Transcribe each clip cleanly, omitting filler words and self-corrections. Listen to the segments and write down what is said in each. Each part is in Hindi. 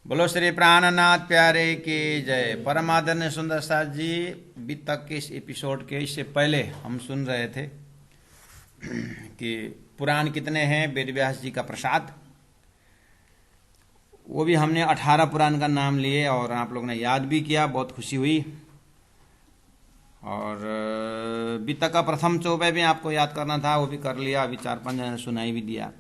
बोलो श्री प्राणनाथ प्यारे की जय। परमादरणीय सुंदर साथ जी, अभी तक के इस एपिसोड के इससे पहले हम सुन रहे थे कि पुराण कितने हैं, वेद व्यास जी का प्रसाद। वो भी हमने 18 पुराण का नाम लिए और आप लोगों ने याद भी किया, बहुत खुशी हुई। और अभी तक का प्रथम चौपाई भी आपको याद करना था, वो भी कर लिया। अभी 4-5 जने सुनाई भी दिया,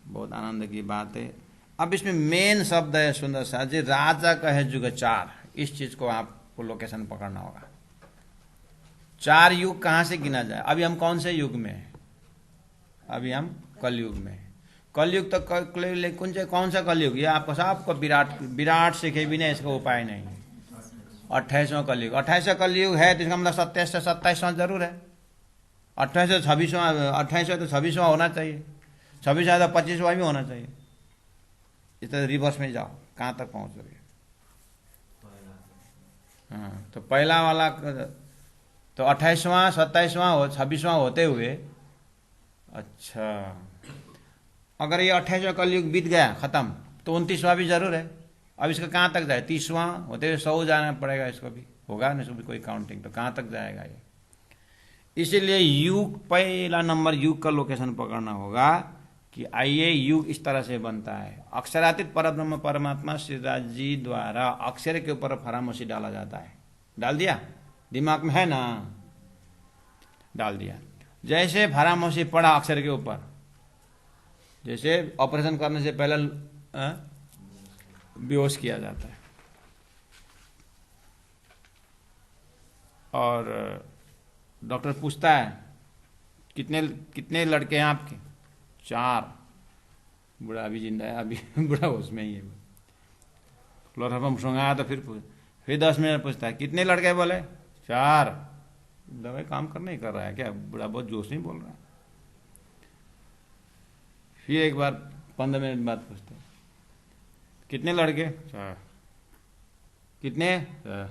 बहुत आनंद की बात है। अब इसमें मेन शब्द है सुंदर साथ जी, राजा कहे युग 4। इस चीज को आपको लोकेशन पकड़ना होगा। 4 युग कहां से गिना जाए? अभी हम कौन से युग में हैं? अभी हम कलयुग में हैं। कलयुग तो कौन सा कलयुग? ये आपको सबको विराट सीखे भी नहीं, इसका उपाय नहीं। 28वां कलयुग। 28वां कलयुग है तो इसका मतलब 27 से 27वां जरूर है। 28 से 26वां, 28 से तो 26वां होना चाहिए, 26 से 25वां भी होना चाहिए। इस तरह रिवर्स में जाओ, कहाँ तक पहुँचोगे? हाँ, तो पहला वाला तो 28वां, 27वां, 26वां होते हुए, अच्छा, अगर ये 28वां कलयुग बीत गया खत्म, तो 29वां भी जरूर है। अब इसका कहाँ तक जाए? 30वां होते हुए 100 जाना पड़ेगा इसको भी, होगा ना इसको भी कोई काउंटिंग, तो कहाँ तक जाएगा ये? इसीलिए युग, पहला नंबर युग का लोकेशन पकड़ना होगा कि आइए युग इस तरह से बनता है। अक्षरातीत परब्रह्म परमात्मा श्रीराज जी द्वारा अक्षर के ऊपर फरामोशी डाला जाता है। डाल दिया? दिमाग में है ना? डाल दिया। जैसे फरामोशी पड़ा अक्षर के ऊपर, जैसे ऑपरेशन करने से पहले बेहोश किया जाता है। और डॉक्टर पूछता है कितने लड़के हैं आपके? 4। बूढ़ा अभी जिंदा है, अभी बूढ़ा उसमें ही है। क्लोरोफॉर्म सुंघाया तो फिर 10 मिनट पूछता है कितने लड़के? बोले 4। दवाई काम करना ही कर रहा है क्या? बूढ़ा बहुत जोश नहीं बोल रहा है। फिर एक बार 15 मिनट बाद पूछते हैं कितने लड़के? 4। कितने? 4।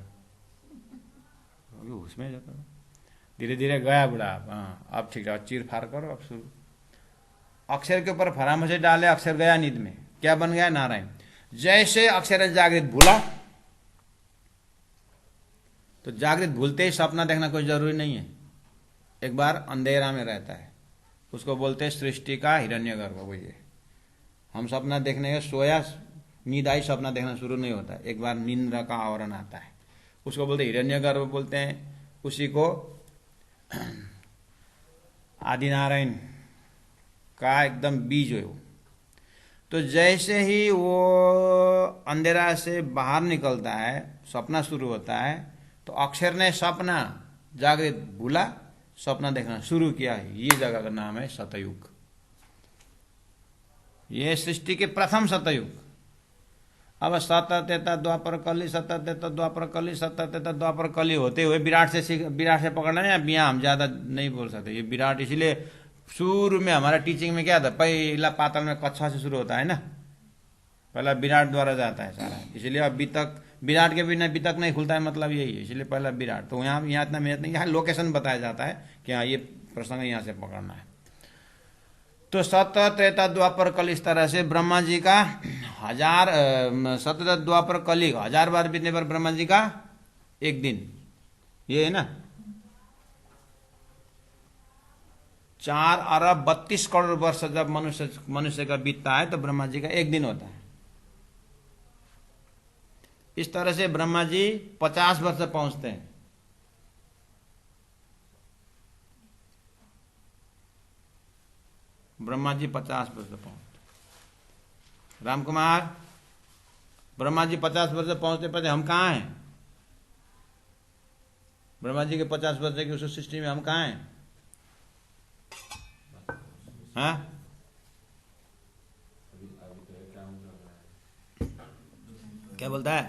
उसमें जाता है। धीरे धीरे गया बूढ़ा। हाँ, अब ठीक है, चीर फाड़ करो, अब शुरू। अक्षर के ऊपर फरामोशी डाले, अक्षर गया नींद में, क्या बन गया? नारायण। जैसे अक्षर जागृत भूला, तो जागृत भूलते ही सपना देखना कोई जरूरी नहीं है। एक बार अंधेरा में रहता है, उसको बोलते हैं सृष्टि का हिरण्यगर्भ। वो ये हम सपना देखने का सोया, नींद आई, सपना देखना शुरू नहीं होता। एक बार नींद का आवरण आता है, उसको बोलते हिरण्यगर्भ बोलते हैं। उसी को आदि नारायण का एकदम बीज है वो। तो जैसे ही वो अंधेरा से बाहर निकलता है, सपना शुरू होता है, तो अक्षर ने सपना जागृत भूला, सपना देखना शुरू किया। ये जगह का नाम है सतयुग। ये सृष्टि के प्रथम सतयुग। अब सततेता द्वापर कली, सततेता द्वापर कली, सततेता द्वापर कली होते हुए विराट से पकड़ना है। अब यहाँ हम ज्यादा नहीं बोल सकते। ये विराट, इसलिए शुरू में हमारा टीचिंग में क्या था, पहला पातल में कक्षा से शुरू होता है ना, पहला विराट द्वारा जाता है सारा। इसलिए अभी तक विराट के बिना अभी तक नहीं खुलता है, मतलब यही है। इसलिए पहला विराट। तो यहाँ इतना मेहनत नहीं, यहाँ लोकेशन बताया जाता है कि हाँ ये प्रसंग यहाँ से पकड़ना है। तो सत त्रेता द्वापर कल, इस तरह से ब्रह्मा जी का 1000 सत द्वापर कली 1000 बार बीतने पर ब्रह्मा जी का 1 दिन, ये है ना। 4 अरब 32 करोड़ वर्ष जब मनुष्य का बीतता है, तो ब्रह्मा जी का 1 दिन होता है। इस तरह से ब्रह्मा जी 50 वर्ष पहुंचते हैं। ब्रह्मा जी 50 वर्ष पहुंचते। रामकुमार, ब्रह्मा जी 50 वर्ष पहुंचते पहले हम कहाँ हैं? ब्रह्मा जी के 50 वर्ष की उस सृष्टि में हम कहाँ हैं? हाँ, क्या बोलता है?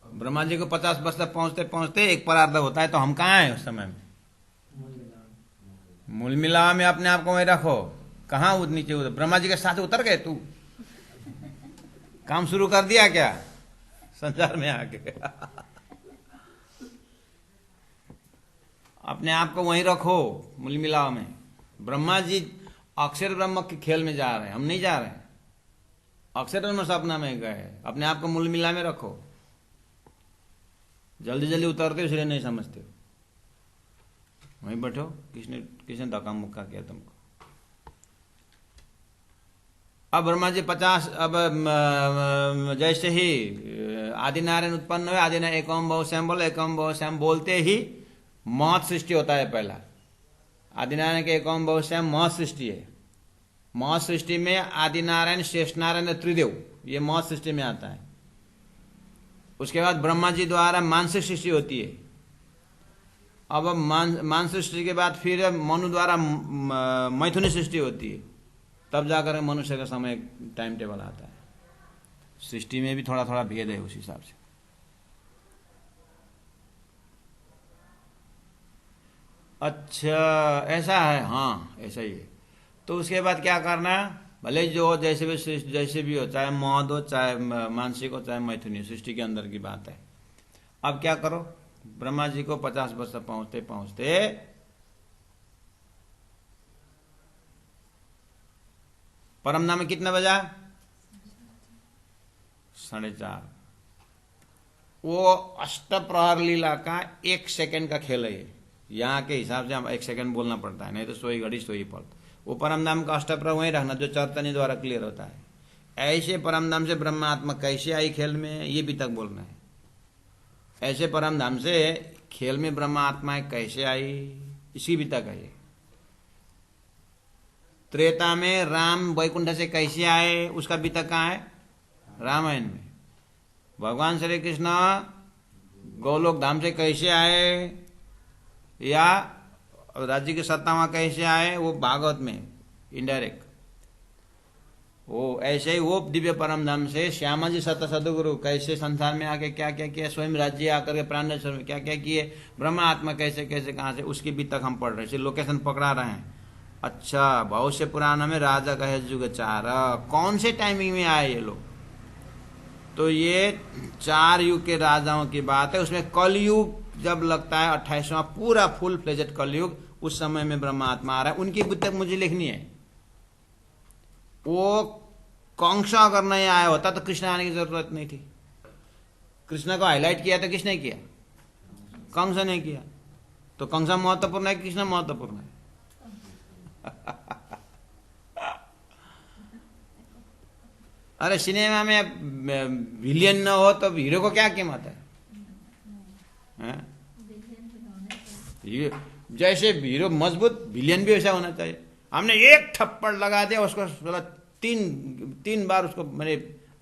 ब्रह्मा जी को 50 वर्ष तक पहुंचते पहुंचते एक परार्ध होता है, तो हम कहाँ हैं उस समय में? मूल मिलावा में अपने आप को वहीं रखो। कहाँ नीचे उतर? ब्रह्मा जी के साथ उतर गए? तू काम शुरू कर दिया क्या संसार में आके? अपने आप को वहीं रखो मूल मिलावा में। ब्रह्मा जी अक्षर ब्रह्म के खेल में जा रहे हैं, हम नहीं जा रहे हैं। अक्षर सपना में गए, अपने आप को मूल मिला में रखो, जल्दी जल्दी उतरते हो इसलिए नहीं समझते हो, वहीं बैठो, किसने धक्का मुक्का किया तुमको। अब ब्रह्मा जी 50, अब जैसे ही आदिनारायण उत्पन्न हुए, आदिनारायण एकम बहु श्याम बोले, एकम बहु श्याम बोलते ही महत सृष्टि होता है। पहला आदिनारायण के एकम बहु श्याम महत सृष्टि है। महत सृष्टि में आदिनारायण, शेष नारायण, त्रिदेव, ये महत सृष्टि में आता है। उसके बाद ब्रह्मा जी द्वारा मानसिक सृष्टि होती है। अब मानसिक सृष्टि के बाद फिर मनु द्वारा मैथुनी सृष्टि होती है, तब जाकर मनुष्य का समय टाइम टेबल आता है। सृष्टि में भी थोड़ा थोड़ा भेद है उस हिसाब से। अच्छा ऐसा है, हाँ ऐसा ही है। तो उसके बाद क्या करना, भले जो जैसे भी हो, चाहे मौद हो, चाहे मानसिक हो, चाहे मैथुनी, सृष्टि के अंदर की बात है। अब क्या करो, ब्रह्मा जी को 50 वर्ष पहुंचते पहुंचते परम धाम में कितना बजा, 4:30। वो अष्टप्रहर लीला का 1 सेकंड का खेल है। यहाँ के हिसाब से हम 1 सेकंड बोलना पड़ता है, नहीं तो सोई घड़ी सोई पल। वो परम धाम का अष्टप्रहर वहीं रखना जो चैतन्य द्वारा क्लियर होता है। ऐसे परम धाम से ब्रह्मात्मा कैसे आई खेल में, ये भी तक बोलना है। ऐसे परम धाम से खेल में ब्रह्मा आत्माएं कैसे आई, इसी भी तक है। त्रेता में राम वैकुंठ से कैसे आए, उसका भी तक कहाँ है, रामायण में। भगवान श्री कृष्ण गोलोक धाम से कैसे आए, या राज्य के सत्तावा कैसे आए, वो भागवत में इनडायरेक्ट। वो ऐसे ही वो दिव्य परम धाम से श्यामा जी सत सदगुरु कैसे संसार में आके क्या क्या किया, स्वयं राज्य आकर के प्राणेश्वर में क्या क्या किए, ब्रह्मा आत्मा कैसे कैसे कहाँ से, उसकी भी तक हम पढ़ रहे हैं, लोकेशन पकड़ा रहे हैं। अच्छा, भविष्य पुराण में राजा कहे जुग 4, कौन से टाइमिंग में आए ये लोग, तो ये 4 युग के राजाओं की बात है। उसमें कलयुग जब लगता है 28वां पूरा फुल फ्लेजेड कलयुग, उस समय में ब्रह्मा आत्मा आ रहा है। उनकी बुद्धि तक मुझे लिखनी है। वो कंस अगर नहीं आया होता तो कृष्ण आने की जरूरत नहीं थी। कृष्ण को हाईलाइट किया तो किसने किया, कंस ने किया। तो कंस महत्वपूर्ण है, कृष्ण महत्वपूर्ण है। अरे सिनेमा में विलियन न हो तो हीरो को क्या कीमत है? जैसे हीरो मजबूत, विलियन भी वैसा होना चाहिए। हमने एक थप्पड़ लगा दिया उसको, 3 बार उसको मैंने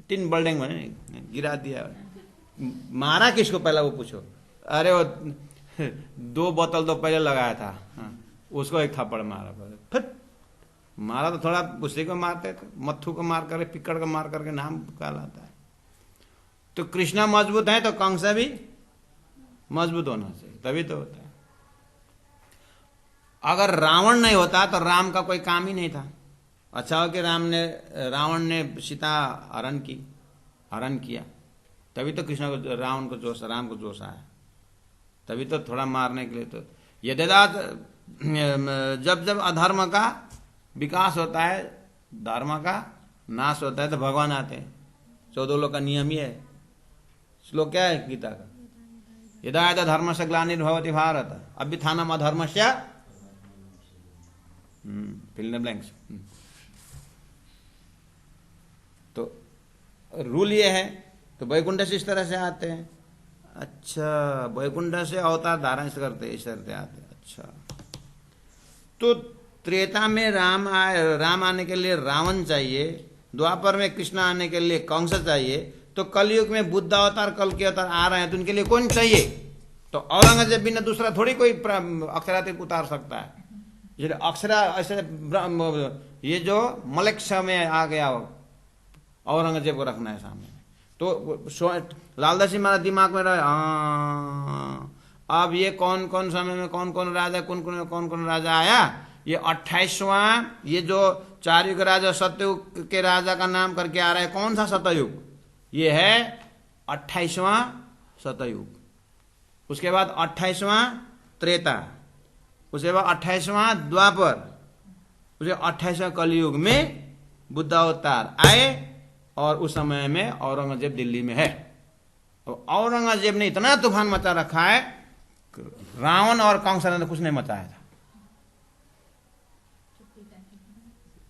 3 बिल्डिंग मैंने गिरा दिया। मारा किसको पहला वो पूछो। अरे वो 2 बोतल तो पहले लगाया था, उसको एक थप्पड़ मारा, फिर मारा तो थोड़ा उसी को मारते थे, मत्थू को मार कर, पिक्कड़ को मार करके नाम कहलाता है। तो कृष्णा मजबूत है तो कंस भी मजबूत होना चाहिए, तभी तो होता है। अगर रावण नहीं होता तो राम का कोई काम ही नहीं था। अच्छा हो कि रावण ने सीता हरण किया, तभी तो कृष्ण को, राम को जोश आया, तभी तो थोड़ा मारने के लिए। तो यद्यदा जब जब अधर्म का विकास होता है, धर्म का नाश होता है, तो भगवान आते हैं। 14 लोग का नियम ही है। श्लोक क्या है गीता का, यदा यदा धर्म से ग्लानिर्भवति भारत अभ्युत्थानम् अधर्मस्य, फिल इन द ब्लैंक्स। तो रूल ये है। तो वैकुंठ से इस तरह से आते हैं। अच्छा, वैकुंठ से अवतार धारण करते, इस तरह से आते हैं। अच्छा, तो त्रेता में राम आने के लिए रावण चाहिए, द्वापर में कृष्ण आने के लिए कंस चाहिए, तो कलयुग में बुद्ध अवतार, कल के अवतार आ रहे हैं, तो उनके लिए कौन चाहिए? तो औरंगजेब बिना दूसरा थोड़ी कोई अक्षरातीत उतार सकता है। ये अक्षरा ऐसे ये जो मलिक में आ गया, औरंगजेब को रखना है सामने। तो लालदास जी हमारा दिमाग में रहा, अब ये कौन कौन समय में कौन कौन राजा आया। ये 28वां, ये जो 4 युग राजा सतयुग के राजा का नाम करके आ रहा है, कौन सा सतयुग? ये है 28वां सतयुग। उसके बाद 28वां त्रेता, उसके बाद 28वां द्वापर, उसके 28वां कलयुग में बुद्ध अवतार आए और उस समय में औरंगजेब दिल्ली में है। तो औरंगजेब ने इतना तूफान मचा रखा है, रावण और कंस ने तो कुछ नहीं मचाया था।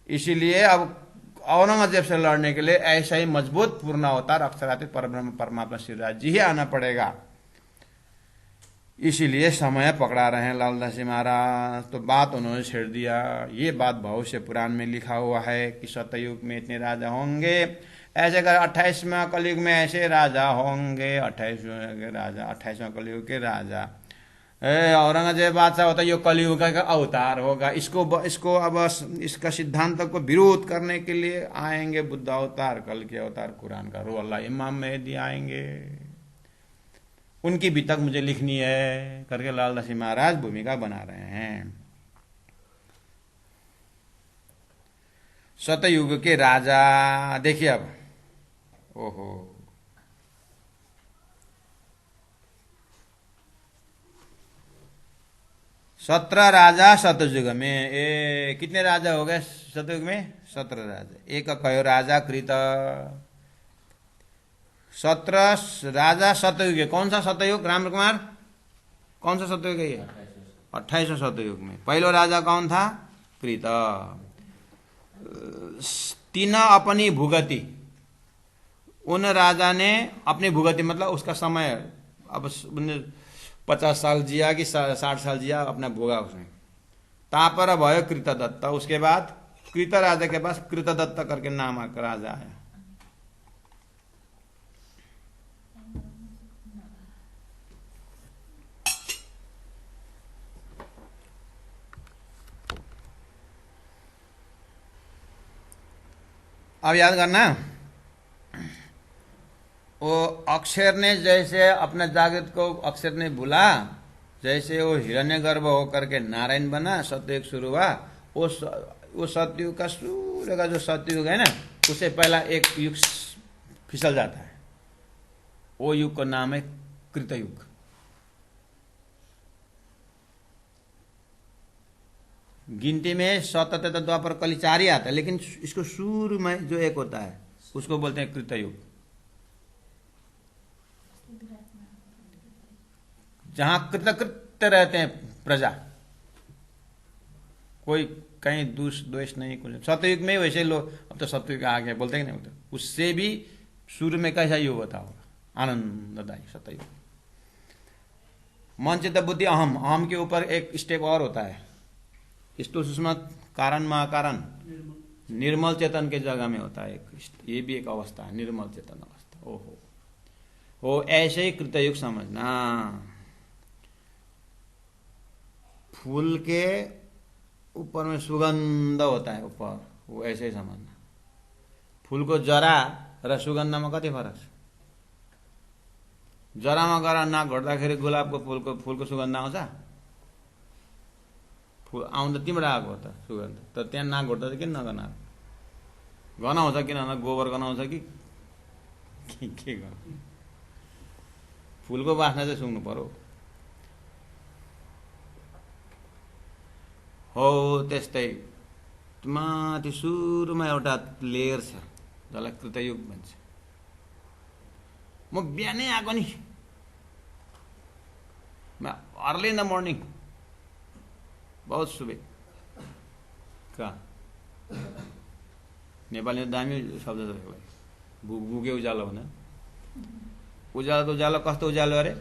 इसीलिए अब औरंगजेब से लड़ने के लिए ऐसा ही मजबूत पूर्ण अवतार अक्षरातीत परब्रह्म परमात्मा श्री राज जी ही आना पड़ेगा। इसीलिए समय पकड़ा रहे हैं लालदास जी महाराज। तो बात उन्होंने छेड़ दिया। ये बात भविष्य पुराण में लिखा हुआ है कि सतयुग में इतने राजा होंगे, ऐसे कर 28वें कलयुग में ऐसे राजा होंगे, 28वें कलयुग के राजा। औरंगजेब बादशाह होता है, ये कलयुग का अवतार होगा। इसको अब इसका सिद्धांत को विरोध करने के लिए आएंगे बुद्ध अवतार, कल के अवतार, कुरान का रूह अल्लाह इमाम मेहदी आएंगे, उनकी भी तक मुझे लिखनी है करके लालदास जी महाराज भूमिका बना रहे हैं। सतयुग के राजा देखिए अब, ओहो, सत्रह राजा सतयुग में। कितने राजा हो गए सतयुग में? 17 राजा। एक कहो राजा कृत, 17 राजा सतयुग। कौन सा सतयुग राम कुमार, कौन सा सतयुग है ये? 28वें सतयुग में। पहलो राजा कौन था? कृत। तीन अपनी भुगति, उन राजा ने अपनी भुगति मतलब उसका समय, अब 50 साल जिया कि 60 साल जिया, अपना भोगा उसने। तापर भयो कृतदत्त। उसके बाद कृत राजा के पास कृतदत्त करके नाम राजा है। अब याद करना, वो अक्षर ने जैसे अपने जागृत को अक्षर ने भूला, जैसे वो हिरण्यगर्भ होकर के नारायण बना, सतयुग शुरू हुआ। वो सतयुग का सूर्य का जो सतयुग है ना, उससे पहला एक युग फिसल जाता है, वो युग का नाम है कृतयुग। गिनती में सतत द्वापर कली 4 ही आता है, लेकिन इसको शुरू में जो एक होता है उसको बोलते हैं कृतयुग। जहां कृतकृत्य रहते हैं प्रजा, कोई कहीं द्वेष नहीं कुछ। सतयुग में वैसे लोग, अब तो सतयुग आ गया बोलते हैं नहीं होते, उससे भी शुरू में कैसा युग होता होगा? आनंददायी सतयुग। मन चित्त बुद्धि अहम, अहम के ऊपर एक स्टेप और होता है, स्थूल सूक्ष्म कारण महाकारण, निर्मल चेतन के जगह में होता है एक, ये भी एक अवस्था है, निर्मल चेतन अवस्था। ओहो हो, ऐसे ही कृतयुग समझना। फूल के ऊपर में सुगंध होता है ऊपर, वो ऐसे ही समझना। फूल को जरा र सुगन्धमा कति फरक छ? जरामा गएर नाक घोट्दाखेरि गुलाबको फूलको सुगन्ध आउँछ? फूल आउँदा तिमीबाट आएको हो त सुगन्ध, तर त्यहाँ नाक घोट्दा चाहिँ किन नगनाएको? गनाउँछ किन भन्दा गोबर गनाउँछ कि के गर्नु? फूलको बास्ना चाहिँ सुँग्नु पर्यो। हो त्यस्तै माथि सुरुमा एउटा लेयर छ जसलाई कृतयुग भन्छ। म बिहानै आएको नि, अर्ली इन द मर्निङ, बहुत सुबह। कहाँ नेपाली दामी शब्द छ त्यसलाई, भुकभुके उज्यालो भने। उज्यालो त उज्यालो, कस्तो उज्यालो अरे?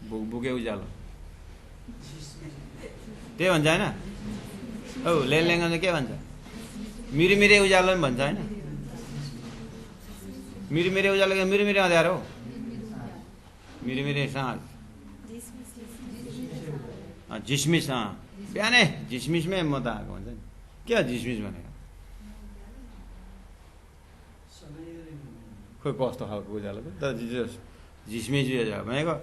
भुकभुके उज्यालो त्यही भन्छ होइन? औ लेङलेङ के भन्छ? मिरिमिरे उज्यालो पनि भन्छ होइन? मिरिमिरे उज्यालो के मिरिमिरे अँध्यारो हो? मिरिमिरे साँझ, झिसमिस। बिहानै झिसमिसमै म त आएको हुन्छ नि। के हो झिसमिस भनेको? खोइ कस्तो खालको उज्यालो तर झिसमिस भनेको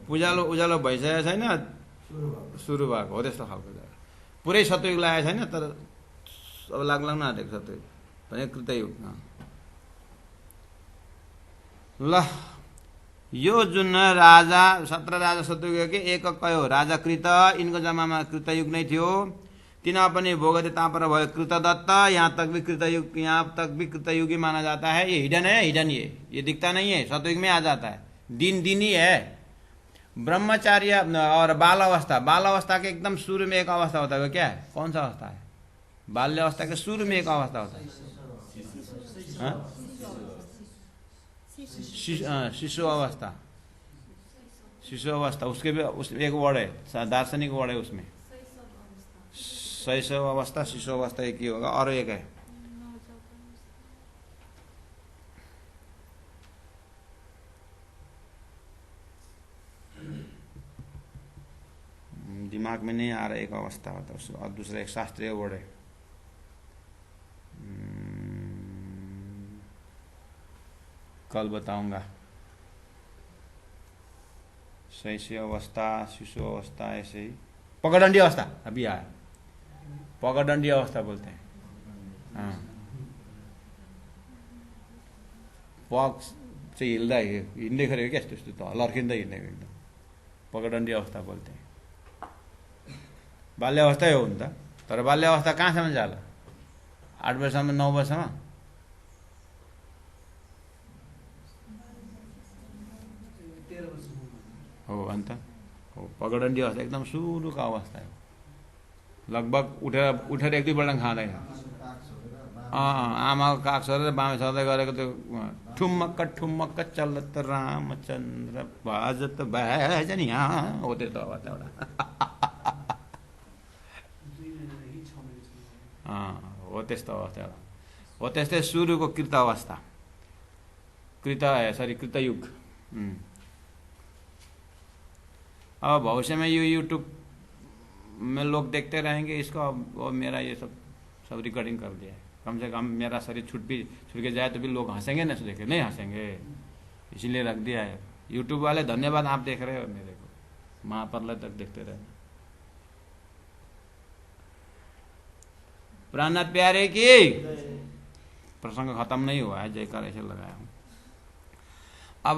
उज्यालो भइसकेको छैन, सुरु भएको हो त्यस्तो खालको उज्यालो। पुरै सतयुग लागेको छैन, तर अब लाग्न आँटेको सतयुग भने कृतयुग। ल यो जुन राजा 17 राजा सतयुग के एक कयो राजा कृत, यिनको जमामा कृतयुग नै थियो। तिना पनि भोगते तापर भयो कृतदत्त, यहाँ तक भी कृतयुगी माना जाता है। ये हिडन है, हिडन ये दिखता नहीं है, सतयुग में आ जाता है, दिन ही है। ब्रह्मचार्य और बाल अवस्था के एकदम शुरू में एक अवस्था होता है, क्या है, कौन सा अवस्था है? बाल्य अवस्था के शुरू में एक अवस्था होता है, शिशु अवस्था। उसके भी एक वर्ड है, दार्शनिक वर्ड है उसमें, शैशव अवस्था, शिशु अवस्था एक ही होगा। और एक है दिमाग में नहीं आ रहा, एक अवस्था होता है और दूसरा एक शास्त्रीय वर्ड है, कल बताऊंगा। शैशव अवस्था, शिशु अवस्था, ऐसे ही पगडंडी अवस्था अभी आया, पगडंडी अवस्था बोलते हैं। हाँ, पग चाहिँ हिँड्दै गरेको क्या, त्यस्तो त लर्किँदै हिँडेको एकदम, पगडंडी अवस्था बोलते हैं। बाल्य अवस्था हो नि त, तर बाल्य अवस्था कहाँसम्म जाला? 8 वर्षसम्म, 9 वर्षमा? हो अन्त हो, पगडंडी अवस्था एकदम सुरुको अवस्था हो, लगभग उठेर 1-2 पल्ट खाँदैन। आमाको काख छोडेर बामे छँदै गरेको त्यो ठुम्मक्क चलत रामचन्द्र बाजत बाजनिया हो, त्यो त अवस्था एउटा। हो त्यस्तो अवस्था हो, त्यस्तै सुरुको कृत अवस्था, कृतयुग। अब भविष्य में यूट्यूब में लोग देखते रहेंगे इसको। अब मेरा ये सब रिकॉर्डिंग कर दिया है, कम से कम मेरा शरीर छूट के जाए तो भी लोग हंसेंगे ना, देखे नहीं हंसेंगे, इसीलिए रख दिया है। यूट्यूब वाले धन्यवाद, आप देख रहे हो मेरे को, महाप्रलय तक देखते रहना। प्राणनाथ प्यारे की प्रसंग खत्म नहीं हुआ है, जयकार ऐसे लगाया हूं। अब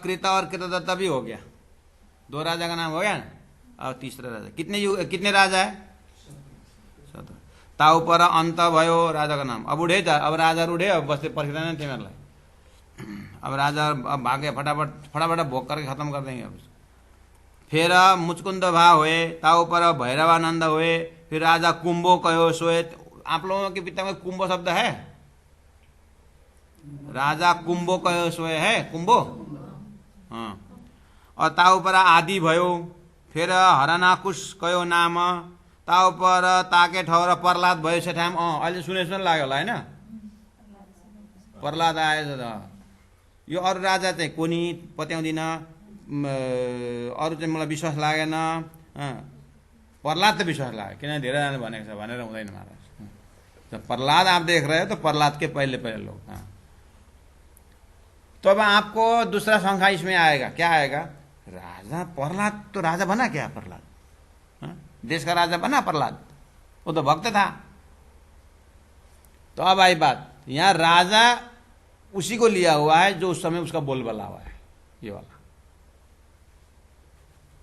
कृत और कृतदत्त भी हो गया, 2 राजा का नाम हो गया ना। अब तीसरा राजा, कितने राजा है? 17। ताऊ पर अंत भयो राजा का नाम। अब उठे था, अब राजा उठे, अब बस पर्खिँदैन तिमीहरूलाई। अब राजा अब भागे, फटाफट भोग करके खत्म कर देंगे। अब फिर मुचकुंद भा हुए, ताऊ पर भैरवानंद हुए, फिर राजा कुंभो कहो सोए। आप लोगों के पिता में कुंभो शब्द है? राजा कुंभो कहो सोए है, कुंभो। हाँ, और ताऊ पर आदि भयो, फिर हरनाकुश कयो नाम, ताऊ पर ताके ठौर प्रहलाद भयो सेठाम। अहिले सुने लाग्यो होला हैन, प्रहलाद आएछ त। यो अरू राजा चाहिँ कोनी पत्याउँदिन, अरू चाहिँ मलाई विश्वास लागेन। प्रहलाद त विश्वास लाग्यो, किनभने धेरैजनाले भनेको छ, भनेर हुँदैन महाराज। तो प्रहलाद आप देख रहे हो, तो प्रहलाद के पहले लोग। हाँ, तो अब आपको दूसरा संख्या इसमें आएगा, क्या आएगा? राजा प्रहलाद, तो राजा बना क्या प्रहलाद? देश का राजा बना प्रहलाद, वो तो भक्त था। तो अब आई बात, यहां राजा उसी को लिया हुआ है जो उस समय उसका बोलबाला हुआ है, ये वाला।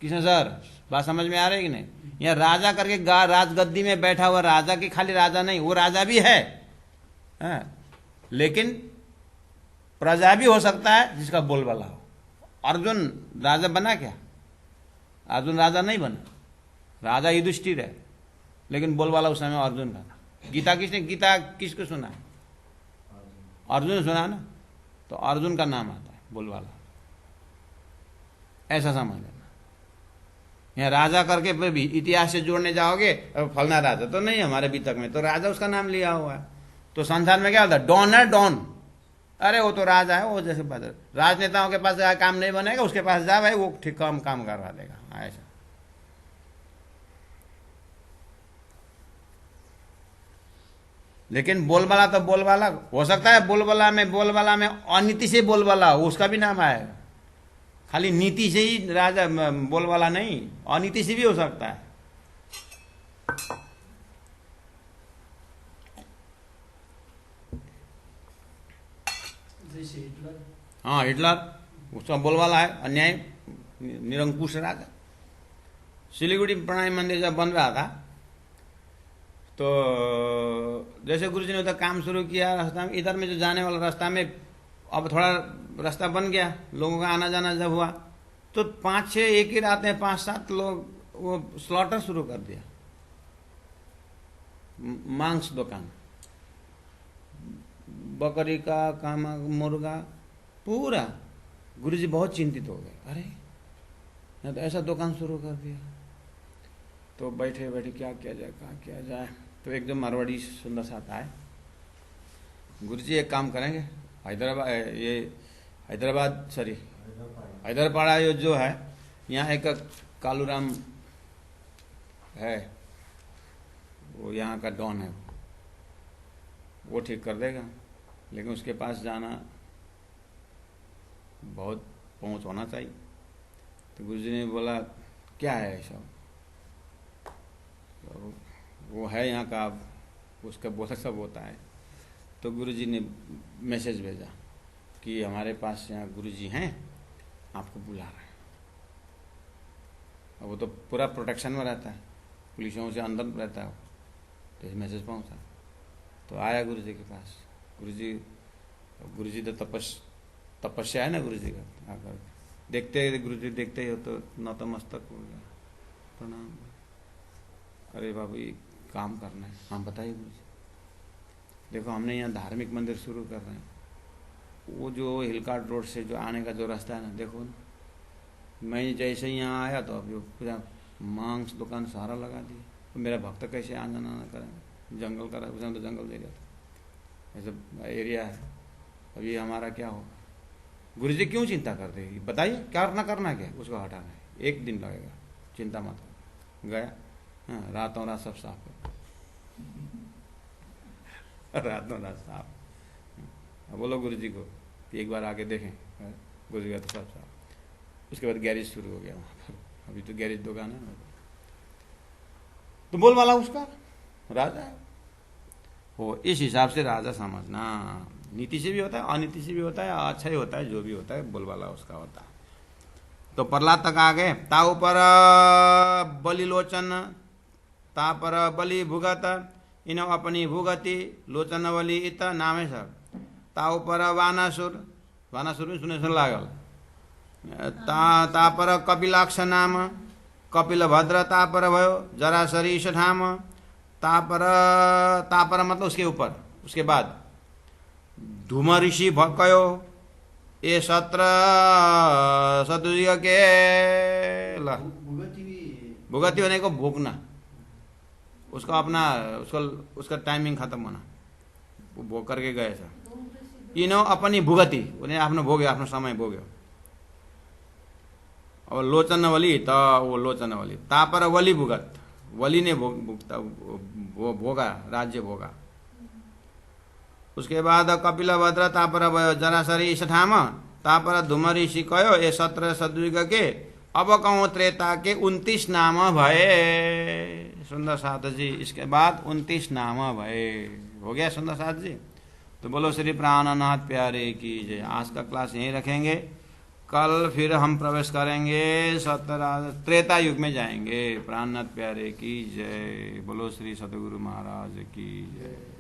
किसने सर बात समझ में आ रही है कि नहीं? यहां राजा करके राजगद्दी में बैठा हुआ राजा की खाली राजा नहीं, वो राजा भी है, लेकिन प्रजा भी हो सकता है जिसका बोलबाला हो। अर्जुन राजा बना क्या? अर्जुन राजा नहीं बना, राजा युधिष्ठिर है, लेकिन बोलबाला उस समय अर्जुन का था। गीता किसको सुना? अर्जुन सुना ना, तो अर्जुन का नाम आता है बोलबाला, ऐसा समझ लेना। यहाँ राजा करके फिर भी इतिहास से जोड़ने जाओगे, फलना राजा तो नहीं हमारे बीतक में, तो राजा उसका नाम लिया हुआ है। तो संसार में क्या होता है? डॉन है, डॉन। अरे वो तो राजा है, वो जैसे बात, राजनेताओं के पास काम नहीं बनेगा, उसके पास जा भाई, वो ठीक काम करवा देगा, ऐसा। लेकिन बोलबाला तो बोलबाला हो सकता है, बोलबाला में अनीति से बोलबाला हो, उसका भी नाम आएगा। खाली नीति से ही राजा बोलबाला नहीं, अनीति से भी हो सकता है। हाँ, हिटलर उसका बोलबाला है, अन्याय निरंकुश राजा। सिलीगुड़ी प्रणामी मंदिर जब बन रहा था तो जैसे गुरुजी ने उधर काम शुरू किया रास्ता में, इधर में जो जाने वाला रास्ता में अब थोड़ा रास्ता बन गया, लोगों का आना जाना जब हुआ तो 5-6 एक ही रात में 5-7 लोग वो स्लॉटर शुरू कर दिया, मांस दुकान, बकरी का, कामा, मुर्गा, पूरा। गुरुजी बहुत चिंतित हो गए, अरे मैं तो ऐसा दुकान शुरू कर दिया। तो बैठे बैठे क्या किया जाए, कहाँ किया जाए। तो एकदम मारवाड़ी सुंदर सा आता है, गुरुजी एक काम करेंगे, हैदराबाद ये जो है, यहाँ एक कालूराम है, वो यहाँ का डॉन है, वो ठीक कर देगा, लेकिन उसके पास जाना बहुत पहुंच होना चाहिए। तो गुरुजी ने बोला क्या है ऐसा, तो वो है यहाँ का, उसका बोला सब होता है। तो गुरुजी ने मैसेज भेजा कि हमारे पास यहाँ गुरुजी हैं, आपको बुला रहे हैं। अब वो तो पूरा प्रोटेक्शन में रहता है, पुलिसों से अंदर रहता है, तो मैसेज पहुँचा। तो आया गुरुजी के पास, गुरुजी तो तपस्या है ना गुरुजी का, आकर देखते गुरुजी देखते ही हो तो नतमस्तक हो गया, प्रणाम। अरे बाबू ये काम करना है, हाँ बताइए गुरुजी। देखो हमने यहाँ धार्मिक मंदिर शुरू कर रहे हैं, वो जो हिलकाट रोड से जो आने का जो रास्ता है ना, देखो ना, मैं जैसे ही यहाँ आया तो अब पूरा मांस दुकान सारा लगा दिया, तो मेरा भक्त कैसे आना ना करें, जंगल का उधर तो जंगल एरिया था, ऐसा एरिया है। अब ये हमारा क्या होगा। गुरुजी क्यों चिंता करते हैं बताइए, करना क्या, उसको हटाना है, 1 दिन लगेगा, चिंता मत करो। गया, हाँ, रातों रात सब साफ है, रातों रात साफ। अब बोलो गुरुजी को कि एक बार आके देखें, गुरुजी का तो सब साफ। उसके बाद गैरेज शुरू हो गया वहाँ पर, अभी तो गैरेज दुकान है, तो बोल वाला उसका राजा हो। इस हिसाब से राजा समझना, नीति से भी होता है, अनीति से भी होता है, अच्छा ही होता है, जो भी होता है बोलबाला उसका होता है। तो प्रहलाद तक आ गए। ता ऊपर बलि लोचन, ता पर बलि भुगत, इन अपनी भुगति लोचन बलि इत नाम है सर। ता ऊपर वानासुर, वानासुर भी सुने सुन लागल। ता पर कपिलाक्ष नाम, कपिल भद्र ता पर भयो, जरासरी ठाम। ता पर मतलब उसके ऊपर, उसके बाद धूम ऋषि भक्यो, ये सत्र सतुयुग के भुगति होने को भोगना, उसका अपना उसका टाइमिंग खत्म होना, वो भोग करके गए था। इनो अपनी भुगति, उन्हें आपने भोग्यो, आफ्नो समय भोग्यो। और लोचन वली, तो वो लोचन वली, ता पर वली भुगत, वली ने भोगा, राज्य भोगा। उसके बाद कपिल भद्र तापर जरासरी ठाम, तापर धूम ऋषि कयो, ये 17 सतयुग के अब कहूँ त्रेता के 29 नाम भये। सुंदर साथ जी, इसके बाद 29 नाम भये, हो गया सुंदर साथ जी। तो बोलो श्री प्राणनाथ प्यारे की जय। आज का क्लास यहीं रखेंगे, कल फिर हम प्रवेश करेंगे 17 त्रेता युग में जाएंगे। प्राणनाथ प्यारे की जय। बोलो श्री सतगुरु महाराज की जय।